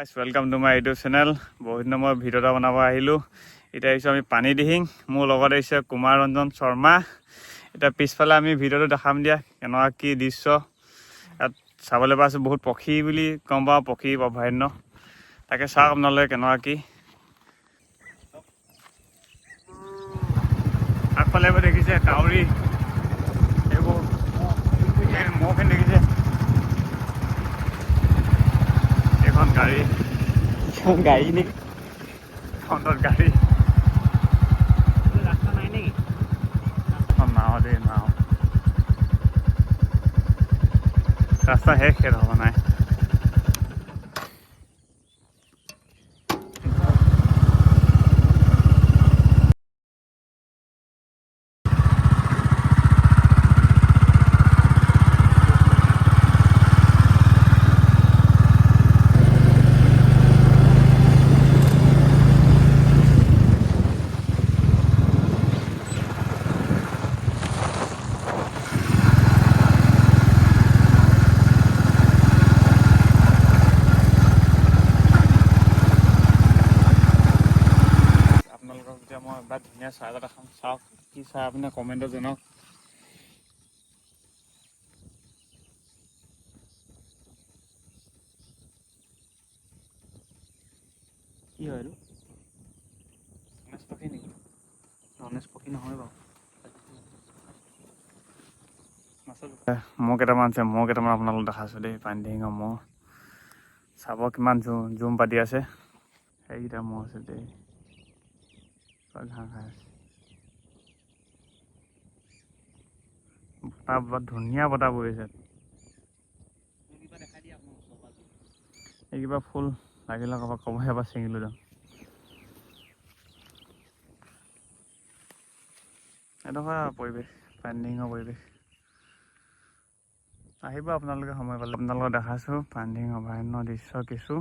Guys welcome to my YouTube channel. বহুত দিনৰ মই ভিডিঅ' এটা বনাব আহিলোঁ। এতিয়া আহিছোঁ আমি পানী দিহিং। মোৰ লগত আহিছে কুমাৰ ৰঞ্জন শৰ্মা। এতিয়া পিছফালে আমি ভিডিঅ'টো দেখাম দিয়া কেনেকুৱা কি দৃশ্য ইয়াত চাবলৈ পাইছোঁ। বহুত পক্ষী বুলি গম পাওঁ, পক্ষী অভয়াৰণ্য। তাকে চাওক আপোনালোকে কেনেকুৱা কি। আগফালে এইবোৰ দেখিছে কাউৰী, এইবোৰ মহখিনি দেখিছে। এইখন গাড়ী নেকি? ফ্ৰণ্টত গাড়ী, ৰাস্তা নাই নেকি? নাও দেই, নাও। ৰাস্তা শেষ হ'ব নাই। আপোনালোকক এতিয়া মই এবাৰ ধুনীয়া চাহ এটা দেখাম, চাওক কি চাহ আপুনি কমেণ্টত জনাওক। কি হয় এইটো? ধনেশ পক্ষী নেকি? ধনেশ পক্ষী নহয় বাৰু। মহ কেইটামান আছে, মহ কেইটামান আপোনালোকক দেখাইছোঁ দেই। পানী ডিঙৰ মহ চাব কিমান জুম পাতি আছে। সেইকেইটা মহ আছে দেই, ঘাঁহ খাই আছে। বতাহ বৰ ধুনীয়া বতাহ বৈ আছে। এই কিবা ফুল লাগিলে কাৰোবাক ক'বহে, এবাৰ ছিঙি লৈ যাম। এনেকুৱা পৰিৱেশ, পানীডিঙৰ পৰিৱেশ। আহিব আপোনালোকে সময় পালে। আপোনালোকক দেখাইছোঁ পানীডিং অভয়াৰণ্যৰ দৃশ্য কিছু।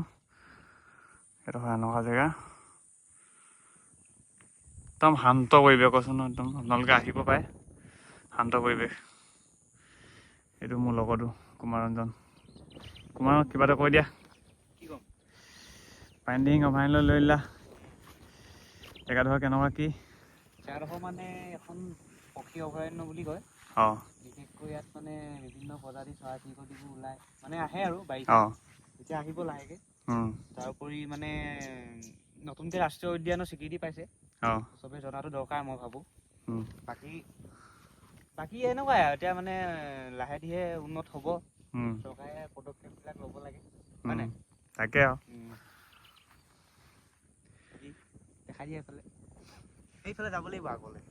এইডোখৰ এনেকুৱা জেগা, একদম শান্ত পৰিৱেশ কৈছোঁ নহয়, একদম আপোনালোকে আহিব পাৰে। শান্ত পৰিৱেশ। এইটো মোৰ লগতো কুমাৰ ৰঞ্জন। কুমাৰক কিবা এটা কৈ দিয়া। কি ক'ম? পানীডিং অভয়াৰণ্য লৈ আহিলা, জেগাডোখৰ কেনেকুৱা কি? জেগাডোখৰ মানে এখন পক্ষী অভয়াৰণ্য বুলি কয়। অঁ, বিশেষকৈ ইয়াত মানে বিভিন্ন প্ৰজাতিৰ চৰাই চিৰিকটিবোৰ ওলায়, মানে আহে আৰু বাৰিষা অঁ, এতিয়া আহিব লাহেকৈ। তাৰোপৰি মানে নতুনকৈ ৰাষ্ট্ৰীয় উদ্যানৰ স্বীকৃতি পাইছে। অঁ, চবেই জনাটো দৰকাৰ মই ভাবোঁ। বাকী এনেকুৱাই আৰু এতিয়া মানে লাহে ধীৰে উন্নত হ'ব। চৰকাৰে পদক্ষেপবিলাক ল'ব লাগে, হয় নাই? তাকে আৰু দেখাই দিয়ে এইফালে যাব লাগিব আগলৈ।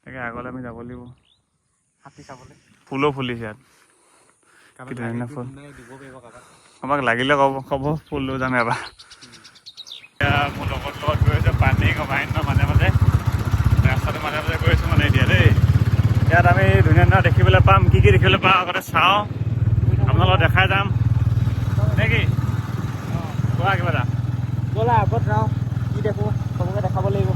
তাকে আগলৈ আমি যাব লাগিব। হাতী চাবলৈ ফুলো ফুলিছে ইয়াত, কি ধুনীয়া ফুল। দিব পাৰিব কাৰোবাক। আমাক লাগিলে ক'ব ফুল লৈ যাম এবাৰ। এতিয়া মোৰ লগত গৈ আছে পানীডিং অভয়াৰণ্য মাজে মাজে, ৰাস্তাটো মাজে মাজে গৈ আছোঁ মানে এতিয়া দেই। ইয়াত আমি ধুনীয়া ধুনীয়া দেখিবলৈ পাম। কি দেখিবলৈ পাওঁ আগতে চাওঁ, আপোনালোকক দেখাই যাম নে কি? কোৱা কিবা এটা। ব'লা আগত যাওঁ, কি দেখোঁ চবকে দেখাব লাগিব।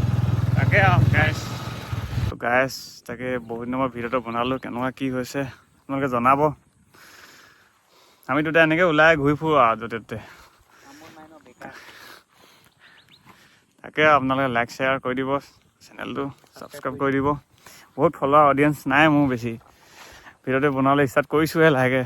তাকে আৰু গাইজ তাকে বহুত দিনৰ মই ভিডিঅ'টো বনালোঁ, কেনেকুৱা কি হৈছে আপোনালোকে জনাব। আমি দুটা এনেকৈ ওলাই ঘূৰি ফুৰোঁ আৰু য'তে ত'তে। তাকে আপোনালোকে লাইক শ্বেয়াৰ কৰি দিব, চেনেলটো ছাবস্ক্ৰাইব কৰি দিব। বহুত ফলোৱাৰ অডিয়েঞ্চ নাই মোৰ বেছি, ভিডিঅ'টো বনাবলৈ ষ্টাৰ্ট কৰিছোঁহে লাহেকৈ।